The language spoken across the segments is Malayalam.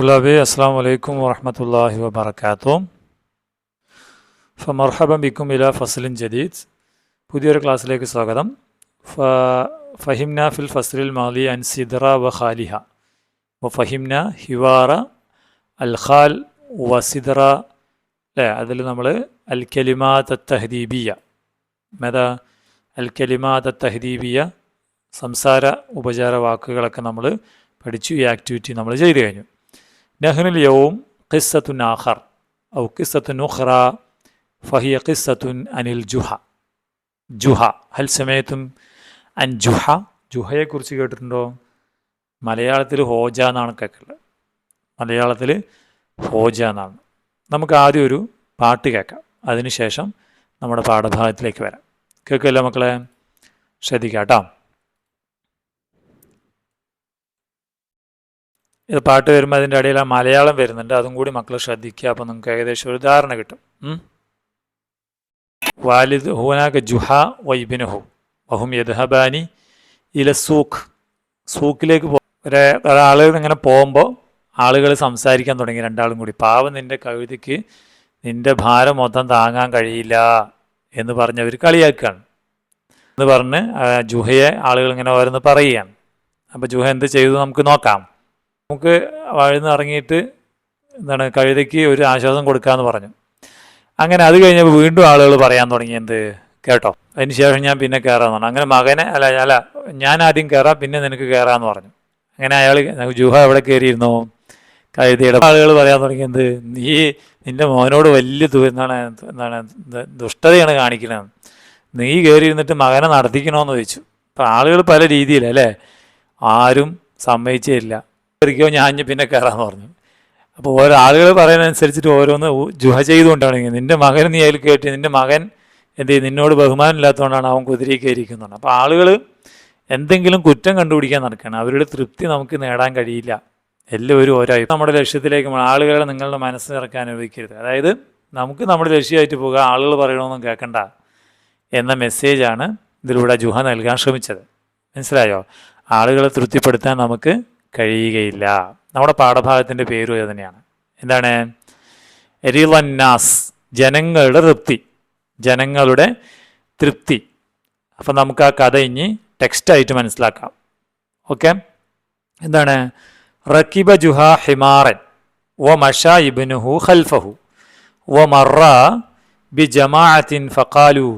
طلابي السلام عليكم ورحمة الله وبركاته. فمرحبا بكم إلى فصل جديد. പുതിയൊരു ക്ലാസ്സിലേക്ക് സ്വാഗതം. فهمنا في الفصل الماضي عن سدرة وخالها وفهمنا حوار الخال وسدرة. അതിൽ നമ്മൾ الكلمات التهذيبية ماذا الكلمات التهذيبية സംസാര ഉപചാര വാക്കുകളൊക്കെ നമ്മൾ പഠിച്ചു. ഈ ആക്ടിവിറ്റി നമ്മൾ ചെയ്തു കഴിഞ്ഞു. നഹ്നുൽ യൗം ഖിസ്സത്തുൻ ആഖർ ഔ ഖിസ്സത്തുൻ ഉഖ്റ ഫഹിയ ഖിസ്സത്തുൻ അനിൽ ജുഹ. ജുഹ ഹൽ സമയത്തും അൻ ജുഹ. ജുഹയെക്കുറിച്ച് കേട്ടിട്ടുണ്ടോ? മലയാളത്തിൽ ഹോജ എന്നാണ് കേൾക്കുന്നത്. മലയാളത്തിൽ ഹോജ എന്നാണ്. നമുക്ക് ആദ്യം ഒരു പാട്ട് കേൾക്കാം, അതിനുശേഷം നമ്മുടെ പാഠഭാഗത്തിലേക്ക് വരാം. കേൾക്കുമല്ലോ മക്കളെ? ശ്രദ്ധിക്കാം കേട്ടോ. ഇത് പാട്ട് വരുമ്പോൾ അതിൻ്റെ ഇടയിൽ ആ മലയാളം വരുന്നുണ്ട്, അതും കൂടി മക്കൾ ശ്രദ്ധിക്കുക. അപ്പോൾ നിങ്ങൾക്ക് ഏകദേശം ഒരു ധാരണ കിട്ടും. വാലിദ് ഹൂനാക ജുഹ വൈബിനഹു വഹും യദ്ഹബാനി ഇല സൂഖ്. സൂക്കിലേക്ക് ഒരാളുകൾ ഇങ്ങനെ പോകുമ്പോൾ ആളുകൾ സംസാരിക്കാൻ തുടങ്ങി, രണ്ടാളും കൂടി. പാവം നിൻ്റെ കഴുതിക്ക് നിൻ്റെ ഭാരം മൊത്തം താങ്ങാൻ കഴിയില്ല എന്ന് പറഞ്ഞവർ കളിയാക്കുകയാണ് എന്ന് പറഞ്ഞ് ജുഹയെ ആളുകൾ ഇങ്ങനെ ഓരോന്ന് പറയുകയാണ്. അപ്പോൾ ജുഹ എന്ത് ചെയ്തു നമുക്ക് നോക്കാം. നമുക്ക് വഴുന്ന് ഇറങ്ങിയിട്ട് എന്താണ് കഴുതയ്ക്ക് ഒരു ആശ്വാസം കൊടുക്കാമെന്ന് പറഞ്ഞു. അങ്ങനെ അത് കഴിഞ്ഞപ്പോൾ വീണ്ടും ആളുകൾ പറയാൻ തുടങ്ങി, എന്ത് കേട്ടോ, അതിന് ശേഷം ഞാൻ പിന്നെ കയറാമെന്ന് പറഞ്ഞു. അങ്ങനെ മകനെ അല്ല ഞാൻ ആദ്യം കയറാം, പിന്നെ നിനക്ക് കയറാമെന്ന് പറഞ്ഞു. അങ്ങനെ അയാൾ ജുഹ എവിടെ കയറിയിരുന്നോ? കഴുതയുടെ. ആളുകൾ പറയാൻ തുടങ്ങി, എന്ത് നീ നിൻ്റെ മോനോട് വലിയ എന്താണ് ദുഷ്ടതയാണ് കാണിക്കുന്നത്, നീ കയറിയിരുന്നിട്ട് മകനെ നടത്തിക്കണമെന്ന് ചോദിച്ചു. അപ്പം ആളുകൾ പല രീതിയിലല്ലേ, ആരും സമ്മതിച്ചില്ല. കയറിക്കോ, ഞാൻ പിന്നെ കയറാമെന്ന് പറഞ്ഞു. അപ്പോൾ ഓരോ ആളുകൾ പറയുന്നതനുസരിച്ചിട്ട് ഓരോന്ന് ജുഹ ചെയ്തുകൊണ്ടാണ്. നിൻ്റെ മകൻ നീ അതിൽ കേട്ടി, നിൻ്റെ മകൻ എന്ത് ചെയ്യും, നിന്നോട് ബഹുമാനം ഇല്ലാത്തതുകൊണ്ടാണ് അവൻ കുതിരയിൽ കയറിയിരിക്കുന്നത്. അപ്പോൾ ആളുകൾ എന്തെങ്കിലും കുറ്റം കണ്ടുപിടിക്കാൻ നടക്കുകയാണ്. അവരുടെ തൃപ്തി നമുക്ക് നേടാൻ കഴിയില്ല. എല്ലാവരും ഓരോ നമ്മുടെ ലക്ഷ്യത്തിലേക്ക് ആളുകളെ നിങ്ങളുടെ മനസ്സ് നിറക്കാൻ അനുവദിക്കരുത്. അതായത് നമുക്ക് നമ്മുടെ ലക്ഷ്യമായിട്ട് പോകുക, ആളുകൾ പറയണമെന്നും കേൾക്കണ്ട എന്ന മെസ്സേജാണ് ഇതിലൂടെ ജുഹ നൽകാൻ ശ്രമിച്ചത്. മനസ്സിലായോ? ആളുകളെ തൃപ്തിപ്പെടുത്താൻ നമുക്ക് കഴിയുകയില്ല. നമ്മുടെ പാഠഭാഗത്തിൻ്റെ പേരും ഇത് തന്നെയാണ്. എന്താണ്? റിളന്നാസ്, ജനങ്ങളുടെ തൃപ്തി, ജനങ്ങളുടെ തൃപ്തി. അപ്പം നമുക്ക് ആ കഥ ഇനി ടെക്സ്റ്റായിട്ട് മനസ്സിലാക്കാം. ഓക്കെ, എന്താണ്? റക്കിബ ജുഹ ഹിമാറൻ വ മഷ ഇബ്നുഹു ഖൽഫഹു വ മറ ബി ജമാഅത്തിൻ ഫഖാലു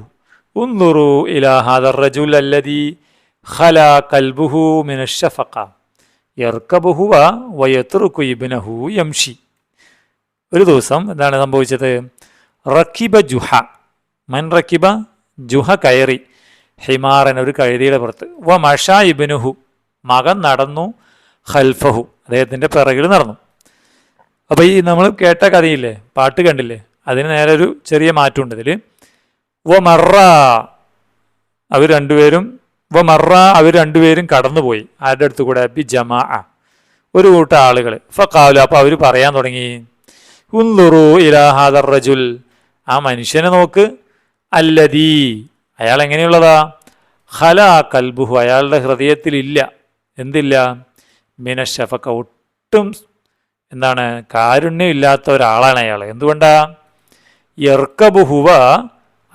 ഉൻദുറു ഇലാ ഹാദർ റജുൽ അല്ലദീ ഖലാ ഖൽബുഹു മിനശ് ശഫഖ യർക്കബുഹുവ വയത്രുക്കു ഇബ്നഹു യംഷി. ഒരു ദിവസം എന്താണ് സംഭവിച്ചത്? റക്കിബ ജുഹ, മൻ റക്കിബ, ജുഹ കയറി, ഹിമാറൻ ഒരു കഴുതിയുടെ പുറത്ത്, വ മഷ ഇബ്നുഹു മകൻ നടന്നു, ഖൽഫഹു അദ്ദേഹത്തിൻ്റെ പിറകിൽ നടന്നു. അപ്പോൾ ഈ നമ്മൾ കേട്ട കഥയില്ലേ, പാട്ട് കണ്ടില്ലേ, അതിന് നേരെ ഒരു ചെറിയ മാറ്റമുണ്ട് ഇതിൽ. വ മറ അവർ രണ്ടുപേരും കടന്നുപോയി. ആരുടെ അടുത്ത് കൂടെ? ബി ജമാ, ഒരു കൂട്ടം ആളുകൾ. ഫഖാലു, അപ്പോൾ അവർ പറയാൻ തുടങ്ങി, ഉൻദുറു ഇലാ ഹാദർ റജുൽ, ആ മനുഷ്യനെ നോക്ക്, അല്ലദീ അയാൾ എങ്ങനെയുള്ളതാ, ഖലാ ഖൽബുഹു അയാളുടെ ഹൃദയത്തിലില്ല, എന്തില്ല, മിനശ് ശഫഖ ഒട്ടും എന്താണ് കാരുണ്യമില്ലാത്ത ഒരാളാണ് അയാൾ. എന്തുകൊണ്ടാ? യർക്കബുഹുവ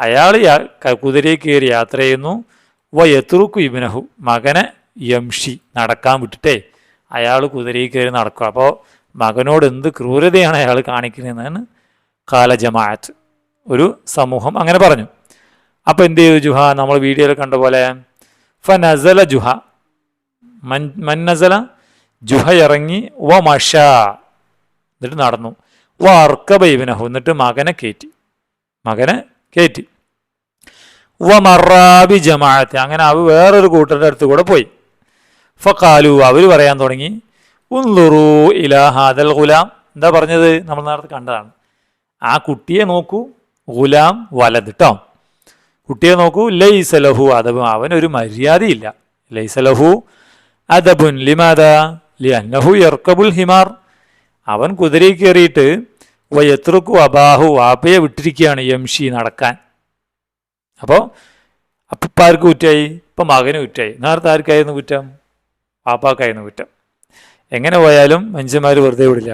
അയാൾ കുതിരയിൽ കയറി യാത്ര ചെയ്യുന്നു, വയത്രുക്കു ഇബ്നഹു മകനെ യംഷി നടക്കാൻ വിട്ടിട്ടേ അയാൾ കുതിരയിൽ കയറി നടക്കുക. അപ്പോൾ മകനോട് എന്ത് ക്രൂരതയാണ് അയാൾ കാണിക്കുന്നതെന്നാണ് കാല ജമാഅത്ത്, ഒരു സമൂഹം അങ്ങനെ പറഞ്ഞു. അപ്പോൾ എന്ത് ചെയ്തു ജുഹ? നമ്മൾ വീഡിയോയിൽ കണ്ട പോലെ ഫനസല ജുഹ, മന്നസല ജുഹ ഇറങ്ങി, വ മഷ എന്നിട്ട് നടന്നു, വ അർക്കബ ഇബ്നഹു എന്നിട്ട് മകനെ കയറ്റി, വ മറാബി ജമാഅത്ത് അങ്ങനെ അവർ വേറൊരു കൂട്ടരുടെ അടുത്ത് കൂടെ പോയി. ഫഖാലു അവർ പറയാൻ തുടങ്ങി, ഉൻദുറു ഇലാ ഹാദൽ ഗുലാം. എന്താ പറഞ്ഞത്? നമ്മൾ നേരത്തെ കണ്ടതാണ്. ആ കുട്ടിയെ നോക്കൂ, ഗുലാം വലത് ട്ടോ, കുട്ടിയെ നോക്കൂ, ലൈസ ലഹു അദബ് അവനൊരു മര്യാദയില്ല, ലൈസ ലഹു അദബുൻ ലിമാദാ ലിഅന്നഹു യർക്കബുൽ ഹിമാർ അവൻ കുതിരയിൽ കയറിയിട്ട് വയത്രുക്കു അബാഹു വാപ്പയെ വിട്ടിരിക്കുകയാണ്, യംഷി നടക്കാൻ. അപ്പോൾ അപ്പം ആർക്ക് കുറ്റമായി? ഇപ്പം മകന് കുറ്റമായി. നേരത്തെ ആർക്കായിരുന്നു കുറ്റം? വാപ്പാക്കായിരുന്നു കുറ്റം. എങ്ങനെ പോയാലും മനുഷ്യന്മാർ വെറുതെ വിടില്ല.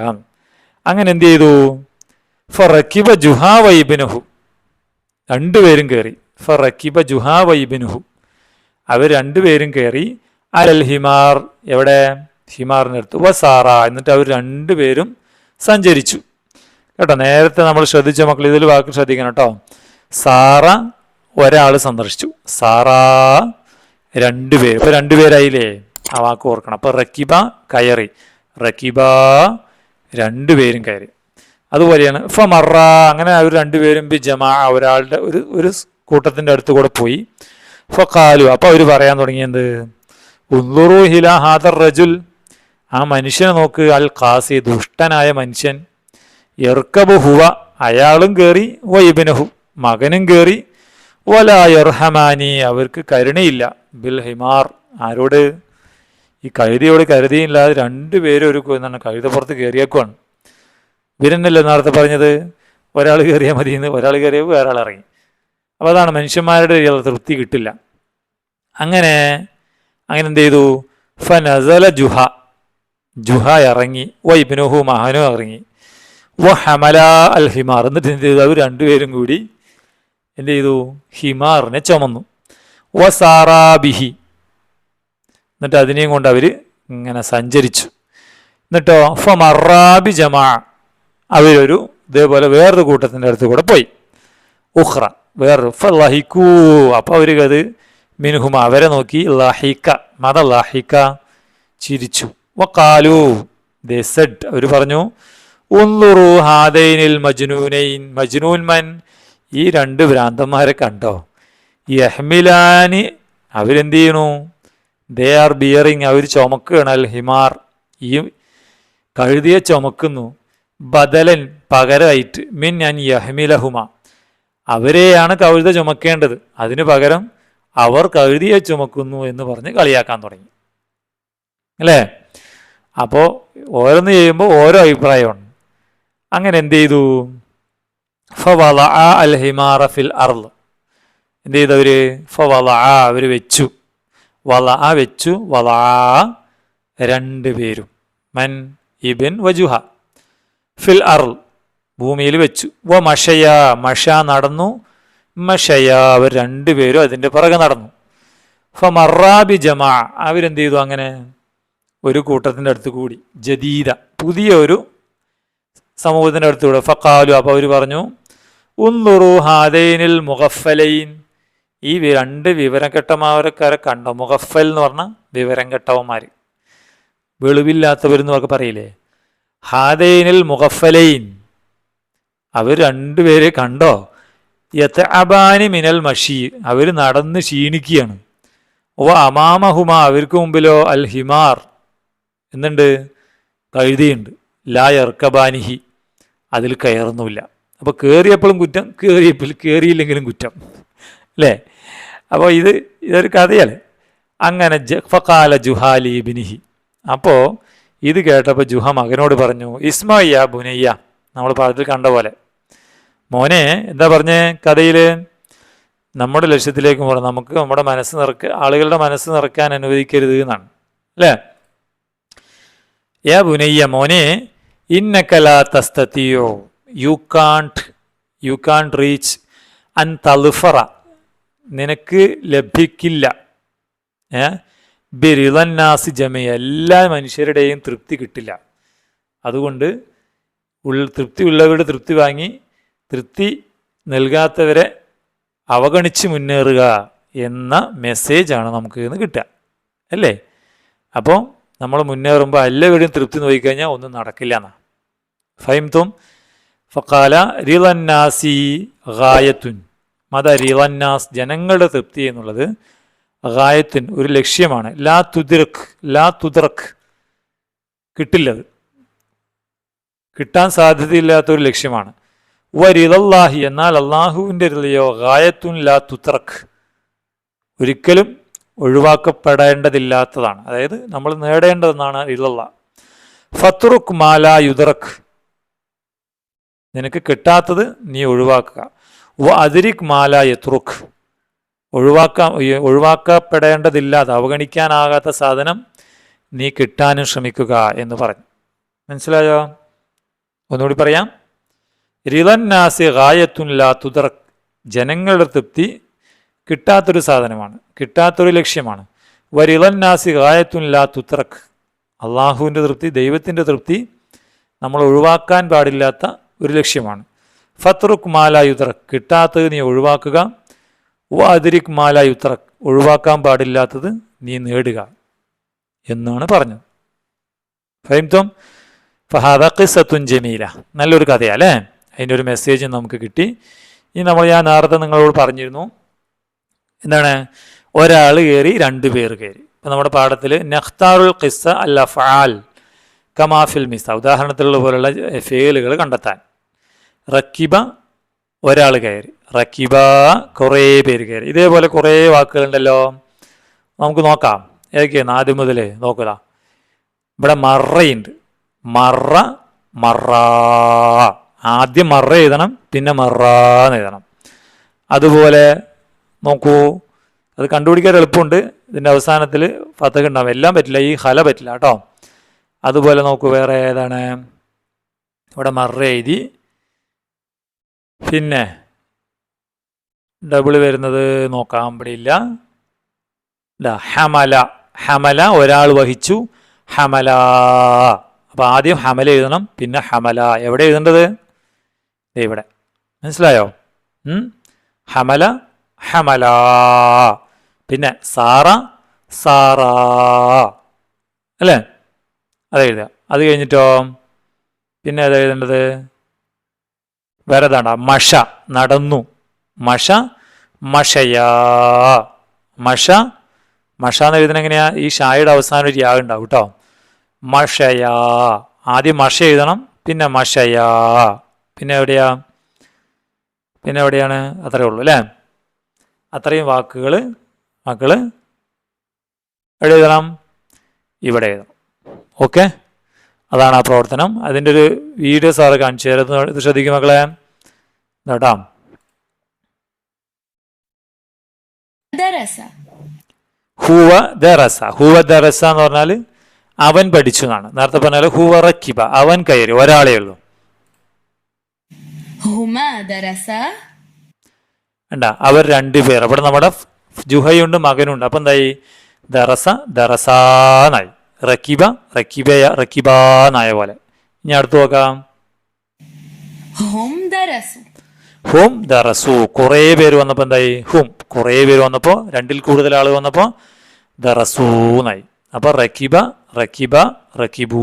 അങ്ങനെ എന്ത് ചെയ്തു? ഫറക്കിബ ജുഹാ വൈബിനുഹു, രണ്ടുപേരും കയറി. ഫറക്കിബ ജുഹാ വൈബിനുഹു, അവർ രണ്ടുപേരും കയറി. അലൽ ഹിമാർ, എവിടെ? ഹിമാറിൻ്റെ അടുത്ത്. വസാറ, എന്നിട്ട് അവർ രണ്ടുപേരും സഞ്ചരിച്ചു. കേട്ടോ, നേരത്തെ നമ്മൾ ശ്രദ്ധിച്ച മക്കൾ ഇതിൽ വാക്ക് ശ്രദ്ധിക്കണം കേട്ടോ. സാറ ഒരാൾ സന്ദർശിച്ചു, സാറാ രണ്ടുപേര്. ഇപ്പൊ രണ്ടുപേരായില്ലേ? ആ വാക്ക് ഓർക്കണം. അപ്പൊ റക്കിബ കയറി, റക്കിബ രണ്ടുപേരും കയറി. അതുപോലെയാണ് ഫമറ, അങ്ങനെ അവർ രണ്ടുപേരും ബി ജമാ, ഒരാളുടെ ഒരു കൂട്ടത്തിന്റെ അടുത്ത് കൂടെ പോയി. ഫഖാലു, അപ്പൊ അവർ പറയാൻ തുടങ്ങിയത് ഉൻളുറു ഹില ഹാദർ റജുൽ, ആ മനുഷ്യനെ നോക്ക്, അൽ ഖാസി, ദുഷ്ടനായ മനുഷ്യൻ. യർക്കബു ഹുവ, അയാളും കയറി. വൈബിനഹു, മകനും കയറി. വലാ യർഹമാനി, അവർക്ക് കരുണയില്ല. ബിൽ ഹിമാർ, ആരോട്? ഈ കഴുതിയോട് കരുതിയില്ലാതെ രണ്ടുപേരും ഒരു എന്താണ് കഴുതപ്പുറത്ത് കയറിയേക്കുവാണ്. ഇവരെന്നല്ലേ നേരത്തെ പറഞ്ഞത് ഒരാൾ കയറിയാൽ മതിയെന്ന്, ഒരാൾ കയറിയ വേറെ ആൾ ഇറങ്ങി. അപ്പോൾ അതാണ് മനുഷ്യന്മാരുടെ തൃപ്തി കിട്ടില്ല. അങ്ങനെ എന്ത് ചെയ്തു? ഫനസല ജുഹ, ജുഹ ഇറങ്ങി. വൈബിനുഹു, മഹനു ഇറങ്ങി. ഹമല അൽ ഹിമാർ, എന്നിട്ട് എന്ത് ചെയ്തു? അവർ രണ്ടുപേരും കൂടി എന്ത് ചെയ്തു? ഹിമാറിനെ ചുമന്നു. വസാറാബിഹി, എന്നിട്ട് അതിനെയും കൊണ്ട് അവർ ഇങ്ങനെ സഞ്ചരിച്ചു. എന്നിട്ടോ ഫമറാബി ജമാ, അവരൊരു ഇതേപോലെ വേറൊരു കൂട്ടത്തിൻ്റെ അടുത്ത് കൂടെ പോയി. ഉഖ്റ, വേറൊരു. ഫലഹിക്കൂ, അപ്പോൾ അവർക്ക് മിൻഹുമ, അവരെ നോക്കി. ലഹിക്ക, മത ലഹിക്ക, ചിരിച്ചു. വഖാലു, ദേ സെഡ്, അവർ പറഞ്ഞു ഉൻളുറു ഹാദൈനിൽ മജ്നൂനൈൻ, മജ്നൂൻ മൻ, ഈ രണ്ട് ഭ്രാന്തന്മാരെ കണ്ടോ? യഹ്മിലാനി, അവരെന്ത് ചെയ്യണു? ദേ ആർ ബിയറിങ്, അവർ ചുമക്കുകയാണ്. അൽ ഹിമാർ, ഈ കഴുതിയെ ചുമക്കുന്നു. ബദലൻ, പകരമായിട്ട്. മിൻ അൻ യഹ്മിലഹുമ, അവരെയാണ് കഴുത ചുമക്കേണ്ടത്, അതിന് പകരം അവർ കഴുതിയെ ചുമക്കുന്നു എന്ന് പറഞ്ഞ് കളിയാക്കാൻ തുടങ്ങി. അല്ലേ? അപ്പോൾ ഓരോന്ന് ചെയ്യുമ്പോൾ ഓരോ അഭിപ്രായമാണ്. അങ്ങനെ എന്ത് ചെയ്തു? ഫവളഅ അൽ ഹിമാറ ഫിൽ അർള്, എന്ത് ചെയ്തവര്? ഫവളഅ, അവർ വെച്ചു. വളഅ, വെച്ചു. വളഅ, രണ്ടുപേരും. മൻ, ഇബിൻ വജുഹ. ഫിൽ അർൾ, ഭൂമിയിൽ വെച്ചു. വ മഷയ, മഷ നടന്നു. മഷയ, അവർ രണ്ടുപേരും അതിൻ്റെ പുറകെ നടന്നു. ഫമറാബി ജമാ, അവരെന്ത് ചെയ്തു? അങ്ങനെ ഒരു കൂട്ടത്തിൻ്റെ അടുത്ത് കൂടി. ജദീദ, പുതിയ ഒരു സമൂഹത്തിൻ്റെ അടുത്തുകൂടെ. ഫഖാലു, അപ്പോൾ അവർ പറഞ്ഞു ഉൻളുറു ഹാദൈനിൽ മുഗഫലൈൻ, ഈ രണ്ട് വിവരം കെട്ടമാരക്കാരെ കണ്ടോ? മുഗഫൽ എന്ന് പറഞ്ഞാൽ വിവരം കെട്ടവന്മാർ, വെളിവില്ലാത്തവരെന്ന് ഒക്കെ പറയില്ലേ. ഹാദൈനിൽ മുഗഫലൈൻ, അവർ രണ്ടുപേരെ കണ്ടോ? യതഅബാനി മിനൽ മഷി, അവർ നടന്ന് ക്ഷീണിക്കുകയാണ്. ഓ അമാമഹുമ, അവർക്ക് മുമ്പിലോ അൽ ഹിമാർ, എന്നുണ്ട്? കഴുതിയുണ്ട്. ലാ യർക്കബാനിഹി, അതിൽ കയറുന്നുമില്ല. അപ്പോൾ കയറിയപ്പോഴും കുറ്റം, കയറിയില്ലെങ്കിലും കുറ്റം, അല്ലേ? അപ്പോൾ ഇതൊരു കഥയല്ലേ. അങ്ങനെ ഫഖാല ജുഹാലി ബിനിഹി, അപ്പോൾ ഇത് കേട്ടപ്പോൾ ജുഹ മകനോട് പറഞ്ഞു ഇസ്മയ്യ ബുനയ്യ, നമ്മൾ പാഠത്തിൽ കണ്ട പോലെ, മോനെ, എന്താ പറഞ്ഞേ കഥയിൽ? നമ്മുടെ ലക്ഷ്യത്തിലേക്ക് പോകണം, നമുക്ക് നമ്മുടെ മനസ്സ് ആളുകളുടെ മനസ്സ് നിറയ്ക്കാൻ അനുവദിക്കരുത് എന്നാണ്, അല്ലേ? യാ ബുനയ്യ, മോനെ, ഇന്നക ലാ തസ്തതിഉ, യു കാൺട്ട് റീച്ച് അൻ തൽഫറ, നിനക്ക് ലഭിക്കില്ല ബിറിളന്നാസി ജമീഅ, എല്ലാ മനുഷ്യരുടെയും തൃപ്തി കിട്ടില്ല. അതുകൊണ്ട് തൃപ്തി ഉള്ളവരുടെ തൃപ്തി വാങ്ങി തൃപ്തി നൽകാത്തവരെ അവഗണിച്ച് മുന്നേറുക എന്ന മെസ്സേജാണ് നമുക്ക് ഇന്ന് കിട്ടുക, അല്ലേ? അപ്പോൾ നമ്മൾ മുന്നേറുമ്പോൾ എല്ലാവരുടെയും തൃപ്തി നോക്കിക്കഴിഞ്ഞാൽ ഒന്നും നടക്കില്ല എന്നാണ്. ഫഹിംതും? ഫഖാല റിളന്നാസി ഗായത്തുൻ, മത റിളന്നാസ്, ജനങ്ങളുടെ തൃപ്തി എന്നുള്ളത് ഗായത്തുൻ, ഒരു ലക്ഷ്യമാണ്. ലാ തുദ്റക്, കിട്ടില്ലത്, കിട്ടാൻ സാധ്യതയില്ലാത്തൊരു ലക്ഷ്യമാണ്. വരിളല്ലാഹി, എന്നാൽ അള്ളാഹുവിൻ്റെ റിളയോ ഗായത്തുൻ ലാ തുദ്റക്, ഒരിക്കലും ഒഴിവാക്കപ്പെടേണ്ടതില്ലാത്തതാണ്, അതായത് നമ്മൾ നേടേണ്ടതെന്നാണ് റിളല്ല. ഫത്രുക് മാലാ യുദ്റക്, നിനക്ക് നീ ഒഴിവാക്കുക. വ അതിരിക് മാലാ യത്രുക്, ഒഴിവാക്കപ്പെടേണ്ടതില്ലാത്ത അവഗണിക്കാനാകാത്ത സാധനം നീ കിട്ടാനും ശ്രമിക്കുക എന്ന് പറഞ്ഞു. മനസ്സിലായോ? ഒന്നുകൂടി പറയാം. റിളന്നാസി ഗായത്തുൻ ലാ തുദ്റക്, ജനങ്ങളുടെ തൃപ്തി കിട്ടാത്തൊരു സാധനമാണ്, കിട്ടാത്തൊരു ലക്ഷ്യമാണ്. വരിളന്നാസി ഗായത്തുൻ ലാ തുദ്റക്, അള്ളാഹുവിൻ്റെ തൃപ്തി, ദൈവത്തിൻ്റെ തൃപ്തി നമ്മൾ ഒഴിവാക്കാൻ പാടില്ലാത്ത ഒരു ലക്ഷ്യമാണ്. ഫത്രുക് മാല യുദ്റക്, കിട്ടാത്തത് നീ ഒഴിവാക്കുക. വഅദ്രിക് മാല യുദ്റക്, ഒഴിവാക്കാൻ പാടില്ലാത്തത് നീ നേടുക എന്നാണ് പറഞ്ഞത്. ഫഹിംതും? ഫഹാദ ഖിസ്സത്തുൻ ജമീല, നല്ലൊരു കഥയാണ് അല്ലേ? അതിൻ്റെ ഒരു മെസ്സേജ് നമുക്ക് കിട്ടി. ഇനി ഞാൻ നേരത്തെ നിങ്ങളോട് പറഞ്ഞിരുന്നു, എന്താണ്, ഒരാൾ കയറി 2 പേർ കയറി. ഇപ്പം നമ്മുടെ പാഠത്തിൽ നഖ്താറുൽ ഖിസ്സ അൽ അഫ്ആൽ കമാഫിൽ മിസ, ഉദാഹരണത്തിലുള്ള പോലുള്ള ഫേലുകൾ കണ്ടെത്താൻ. റക്കിബ ഒരാൾ കയറി, റക്കിബ കുറേ പേര് കയറി. ഇതേപോലെ കുറേ വാക്കുകളുണ്ടല്ലോ, നമുക്ക് നോക്കാം. ഏതൊക്കെയാണ്? ആദ്യം മുതൽ നോക്കുക. ഇവിടെ മറയുണ്ട്, മറ, മറ. ആദ്യം മറ എഴുതണം, പിന്നെ മറാന്ന് എഴുതണം. അതുപോലെ നോക്കൂ, അത് കണ്ടുപിടിക്കാൻ എളുപ്പമുണ്ട്. ഇതിൻ്റെ അവസാനത്തിൽ ഫതഹ് ഉണ്ടാവും. എല്ലാം പറ്റില്ല, ഈ ഹല പറ്റില്ല കേട്ടോ. അതുപോലെ നോക്കൂ, വേറെ ഏതാണ്? ഇവിടെ മറ എഴുതി, പിന്നെ ഡബിൾ വരുന്നത് നോക്കാം, ഇവിടെ ഇല്ല. ഹമല, ഹമല ഒരാൾ വഹിച്ചു, ഹമല. അപ്പം ആദ്യം ഹമല എഴുതണം, പിന്നെ ഹമല. എവിടെ എഴുതേണ്ടത്? ഇവിടെ. മനസ്സിലായോ? ഹമല, ഹമല. പിന്നെ സാറ, സാറ അല്ലേ? അത് എഴുതുക. അത് കഴിഞ്ഞിട്ടോ പിന്നെ ഏതാ എഴുതേണ്ടത്? വേറെ ഏതാണ്ട? മഷ, നടന്നു. മഷ, മഷയാ. മഷ, മഷ എന്ന് എഴുതുന്നത് എങ്ങനെയാ? ഈ ഷായുടെ അവസാനം ഒരു യാ ഉണ്ടാവും കേട്ടോ. മഷയാ. ആദ്യം മഷ എഴുതണം, പിന്നെ മഷയാ. പിന്നെ എവിടെയാണ്? അത്രയേ ഉള്ളൂ അല്ലേ? അത്രയും വാക്കുകൾ മക്കൾ എവിടെ എഴുതണം? ഇവിടെ എഴുതണം. ഓക്കെ, അതാണ് ആ പ്രവർത്തനം. അതിൻ്റെ ഒരു വീഡിയോ സാറ് കാണിച്ചു തരുന്നത്. ഇത് ശ്രദ്ധിക്കും മക്കളെ കേട്ടോ. ഹുവ ദറസ, ഹുവ ദറസ എന്ന് പറഞ്ഞാൽ അവൻ പഠിച്ചു എന്നാണ്. നേരത്തെ പറഞ്ഞാൽ ഹുവ റക്കിബ, അവൻ കയറി, ഒരാളേ ഉള്ളൂ. വേണ്ട, അവർ 2 പേർ. അവിടെ നമ്മുടെ ജുഹയുണ്ട്, മകനുണ്ട്. അപ്പം എന്തായി? ദറസ, ദറസാന്നായി. റക്കിബ, റക്കിബയ, റക്കിബാന്നായ പോലെ. ഇനി അടുത്ത് നോക്കാം. ഹും ദറസു, കുറേ പേര് വന്നപ്പോൾ എന്തായി? ഹും, കുറേ പേര് വന്നപ്പോൾ, 2ൽ കൂടുതൽ ആൾ വന്നപ്പോൾ ദറസൂന്നായി. അപ്പൊ റക്കിബ, റക്കിബ, റക്കിബൂ.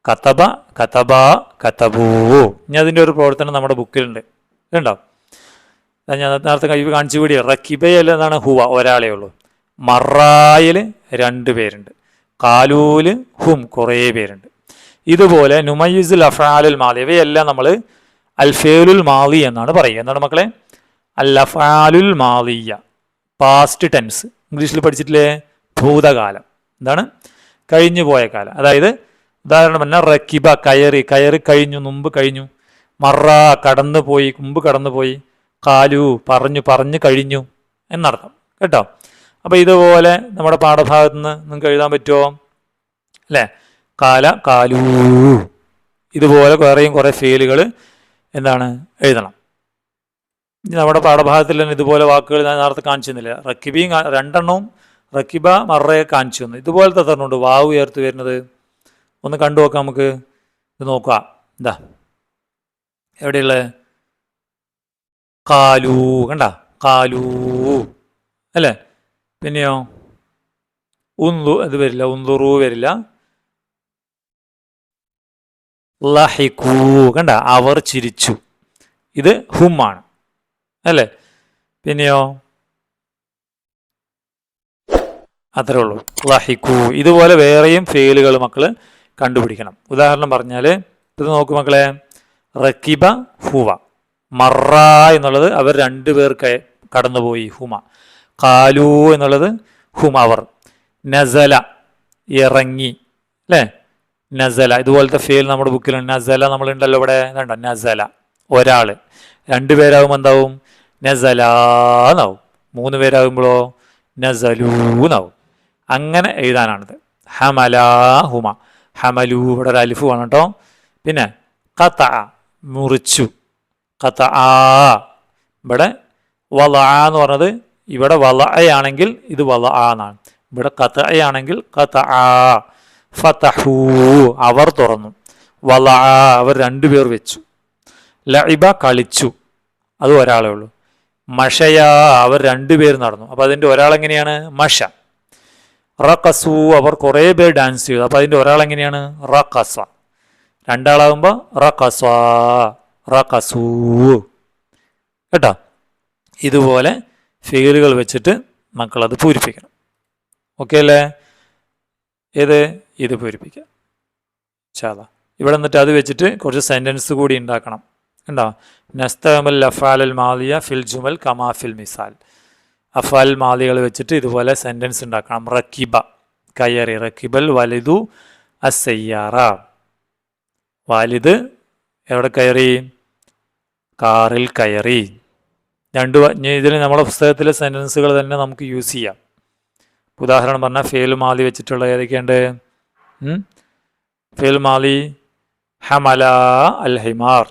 കതബ, കതബ, കതബൂ. ഇനി അതിൻ്റെ ഒരു പ്രവർത്തനം നമ്മുടെ ബുക്കിലുണ്ട്, ഇതുണ്ടോ? ഞാൻ നേരത്തെ കാണിച്ചു കൂടിയ റക്കിബയിൽ എന്താണ്? ഹുവ, ഒരാളേ ഉള്ളൂ. മറായിൽ 2 പേരുണ്ട്. കാലൂല് ഹും, കുറേ പേരുണ്ട്. ഇതുപോലെ നുമയ്യിസുൽ അഫ്ആലുൽ മാളി, ഇവയെല്ലാം നമ്മൾ അൽഫേലുൽ മാളി എന്നാണ് പറയുക. എന്താണ് മക്കളെ? അൽ അഫ്ആലുൽ മാളിയ, പാസ്റ്റ് ടെൻസ്. ഇംഗ്ലീഷിൽ പഠിച്ചിട്ടില്ലേ? ഭൂതകാലം. എന്താണ്? കഴിഞ്ഞു പോയ കാലം. അതായത് ഉദാഹരണം പറഞ്ഞാൽ റക്കിബ, കയറി, കയറി കഴിഞ്ഞു, മുമ്പ് കഴിഞ്ഞു. മറ, കടന്നു പോയി, മുമ്പ് കടന്നു പോയി. കാലു, പറഞ്ഞു, പറഞ്ഞു കഴിഞ്ഞു എന്നർത്ഥം കേട്ടോ. അപ്പം ഇതുപോലെ നമ്മുടെ പാഠഭാഗത്ത് നിന്ന് നിങ്ങൾക്ക് എഴുതാൻ പറ്റുമോ? അല്ലേ? കാല, കാലൂ. ഇതുപോലെ വേറെയും കുറേ ഫെയിലുകൾ എന്താണ് എഴുതണം. നമ്മുടെ പാഠഭാഗത്തിൽ തന്നെ ഇതുപോലെ വാക്കുകൾ ഞാൻ നേരത്തെ കാണിച്ചു തന്നില്ല. റക്കിബയും 2 എണ്ണവും റക്കിബ, മറയെ കാണിച്ചു തന്നു. ഇതുപോലത്തെ തരണുണ്ട് വാവ് ചേർത്ത് വരുന്നത്. ഒന്ന് കണ്ടു നോക്കാം നമുക്ക്. ഇത് നോക്കുക. എന്താ എവിടെയുള്ളത്? കാലൂ, കണ്ട? കാലൂ അല്ലേ? പിന്നെയോ അത് വരില്ല, ഉന്തുറു വരില്ല. ലഹിഖൂ, കണ്ട? അവർ ചിരിച്ചു. ഇത് ഹുമാണ് അല്ലേ? പിന്നെയോ അത്രേ ഉള്ളൂ, ലഹിഖൂ. ഇതുപോലെ വേറെയും ഫെയിലുകൾ മക്കൾ കണ്ടുപിടിക്കണം. ഉദാഹരണം പറഞ്ഞാൽ ഇത് നോക്കൂ മക്കളെ. റക്കിബ, ഹുവ. മറ എന്നുള്ളത് അവർ 2 പേർ കടന്നുപോയി, ഹുമ. കാലു എന്നുള്ളത് ഹും, അവർ. നസല, ഇറങ്ങി അല്ലേ? നസല. ഇതുപോലത്തെ ഫെയിൽ നമ്മുടെ ബുക്കിലുണ്ട്. നസല നമ്മളുണ്ടല്ലോ ഇവിടെ. കണ്ടോ? നസല, ഒരാൾ. 2 പേരാകുമ്പോൾ എന്താവും? നസലാന്നാവും. 3 പേരാകുമ്പോഴോ നസലൂന്നാവും. അങ്ങനെ എഴുതാനാണിത്. ഹമലാഹുമ, ഹമലു ഇവിടെ ഒരു അലിഫ് വേണം കേട്ടോ. പിന്നെ ഖത മുറിച്ചു, ഖത ഇവിടെ വല എന്ന് പറഞ്ഞത് ഇവിടെ വല ആണെങ്കിൽ ഇത് വല എന്നാണ്, ഇവിടെ ഖത ആണെങ്കിൽ ഖത. ഫതഹു അവർ തുറന്നു, വല അവർ രണ്ടുപേർ വെച്ചു, ലഇബ കളിച്ചു അത് ഒരാളേ ഉള്ളൂ, മഷയ അവർ രണ്ടുപേർ നടന്നു, അപ്പോൾ അതിൻ്റെ ഒരാളെങ്ങനെയാണ് മഷ. റഖസു അവർ കുറേ പേർ ഡാൻസ് ചെയ്തു, അപ്പോൾ അതിൻ്റെ ഒരാളെങ്ങനെയാണ് റഖസ. രണ്ടാളാകുമ്പോൾ റഖസ റഖസു കേട്ടോ. ഇതുപോലെ ഫീലുകൾ വെച്ചിട്ട് മക്കളത് പൂരിപ്പിക്കണം. ഓക്കെ അല്ലേ? ഇത് പൂരിപ്പിക്കാം ഇൻഷാ അല്ലാഹ്. ഇവിടെ എന്നിട്ട് അത് വെച്ചിട്ട് കുറച്ച് സെൻറ്റൻസ് കൂടി ഉണ്ടാക്കണം. ഉണ്ടോ? നസ്തഅമൽ അഫ്ആലൽ മാദിയ ഫിൽ ജുമൽ കമാ ഫിൽ മിസാൽ. അഫ്ആൽ മാദികൾ വെച്ചിട്ട് ഇതുപോലെ സെൻറ്റൻസ് ഉണ്ടാക്കണം. റക്കിബ കയറി, റക്കിബൽ വലിദു അസ്സയ്യാറ, വാലിദ് എവിടെ കയറി? കാറിൽ കയറി. ഇതിൽ നമ്മുടെ പുസ്തകത്തിലെ സെൻറ്റൻസുകൾ തന്നെ നമുക്ക് യൂസ് ചെയ്യാം. ഉദാഹരണം പറഞ്ഞാൽ ഫേൽ മാലി വെച്ചിട്ടുള്ള ഏതൊക്കെയുണ്ട്? ഫേൽ മാലി ഹമല അൽ ഹിമാർ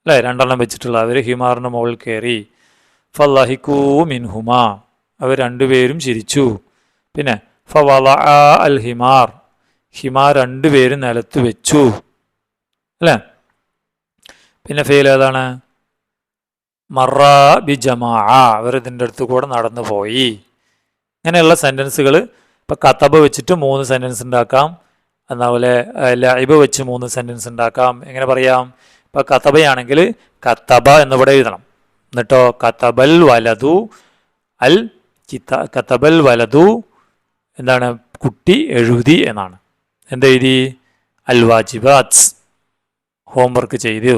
അല്ലേ, രണ്ടെണ്ണം വെച്ചിട്ടുള്ള അവർ ഹിമാറിൻ്റെ മുകളിൽ കയറി. ഫലഹിക്കൂ മിൻഹുമ അവർ രണ്ടുപേരും ചിരിച്ചു. പിന്നെ ഫവല അൽ ഹിമാർ ഹിമാർ രണ്ടുപേരും നിലത്ത് വെച്ചു അല്ലേ. പിന്നെ ഫെയിൽ ഏതാണ്? മറ ബി ജമാ അവർ ഇതിൻ്റെ അടുത്ത് കൂടെ നടന്നു പോയി. ഇങ്ങനെയുള്ള സെൻറ്റൻസുകൾ ഇപ്പം കതബ വെച്ചിട്ട് 3 സെൻറ്റൻസ് ഉണ്ടാക്കാം, അതുപോലെ ലഇബ വെച്ച് 3 സെൻറ്റൻസ് ഉണ്ടാക്കാം. എങ്ങനെ പറയാം? ഇപ്പം കതബയാണെങ്കിൽ കതബ എന്നിവിടെ എഴുതണം. എന്നിട്ടോ കതബൽ വലതു അൽ കതബൽ വലതു എന്താണ്? കുട്ടി എഴുതി എന്നാണ്. എന്തെഴുതി? അൽ വാജിബാത്ത് ഹോംവർക്ക് ചെയ്തു.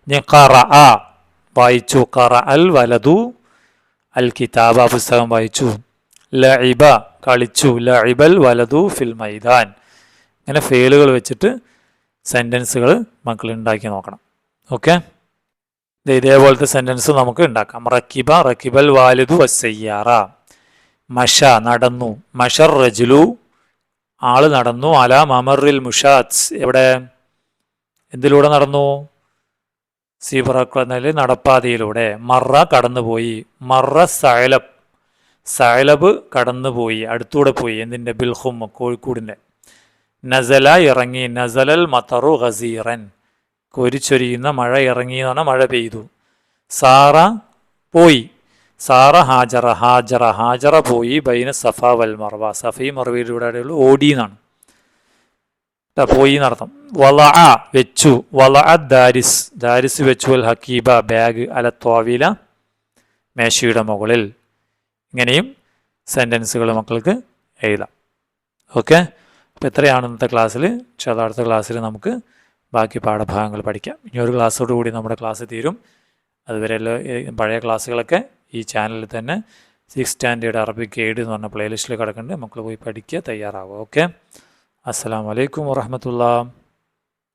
ഇനി ഖറഅ വായിച്ചു, ഖറഅ അൽ വലതു അൽ കിതാബ പുസ്തകം വായിച്ചു. ലഇബ കളിച്ചു, ലഇബൽ വലതു ഫിൽ മൈദാൻ. ഇങ്ങനെ ഫെയിലുകൾ വെച്ചിട്ട് സെൻറ്റൻസുകൾ മക്കൾ ഉണ്ടാക്കി നോക്കണം. ഓക്കെ, ഇതേപോലത്തെ സെൻറ്റൻസ് നമുക്ക് ഉണ്ടാക്കാം. റക്കിബ റക്കിബൽ വാലിദു വസ്സയ്യാറ. മഷ നടന്നു, മഷർ റജുലു ആള് നടന്നു. അല മമറിൽ മുഷാത്ത് എവിടെ എന്തിലൂടെ നടന്നു? സീബ്ര നടപ്പാതയിലൂടെ. മറ കടന്നുപോയി, മറ സഅലബ് സഅലബ് കടന്നുപോയി, അടുത്തൂടെ പോയി. എന്തിൻ്റെ? ബിൽഹും കോഴിക്കോടിൻ്റെ. നസല ഇറങ്ങി, നസലൽ മത്തറു ഗസീറൻ കോരിച്ചൊരിയുന്ന മഴ ഇറങ്ങി എന്ന് പറഞ്ഞാൽ മഴ പെയ്തു. സാറ പോയി, സാറ ഹാജറ ഹാജറ ഹാജറ പോയി. ബൈന സഫ വൽ മർവ സഫയും മർവയിലൂടെ ഓടി എന്നാണ് പോയി എന്നർത്ഥം. വല വെച്ചു, വല ദാരിസ് ദാരിസ് വെച്ചു. അൽ ഹക്കീബ ബാഗ് അല ത്വാവില മേശയുടെ മുകളിൽ. ഇങ്ങനെയും സെൻറ്റൻസുകൾ മക്കൾക്ക് എഴുതാം. ഓക്കെ, അപ്പോൾ എത്രയാണ് ഇന്നത്തെ ക്ലാസ്സിൽ. അടുത്ത ക്ലാസ്സിൽ നമുക്ക് ബാക്കി പാഠഭാഗങ്ങൾ പഠിക്കാം. ഇനി ഒരു ക്ലാസ്സോടുകൂടി നമ്മുടെ ക്ലാസ് തീരും. അതുവരെ പഴയ ക്ലാസ്സുകളൊക്കെ ഈ ചാനലിൽ തന്നെ 6th സ്റ്റാൻഡേർഡ് അറബിക് ഗൈഡ് എന്ന് പറഞ്ഞ പ്ലേലിസ്റ്റിൽ കിടക്കുന്നുണ്ട്. മക്കൾ പോയി പഠിക്കുക, തയ്യാറാവുക. ഓക്കെ, അസ്സലാമു അലൈക്കും വറഹ്മത്തുള്ളാഹി.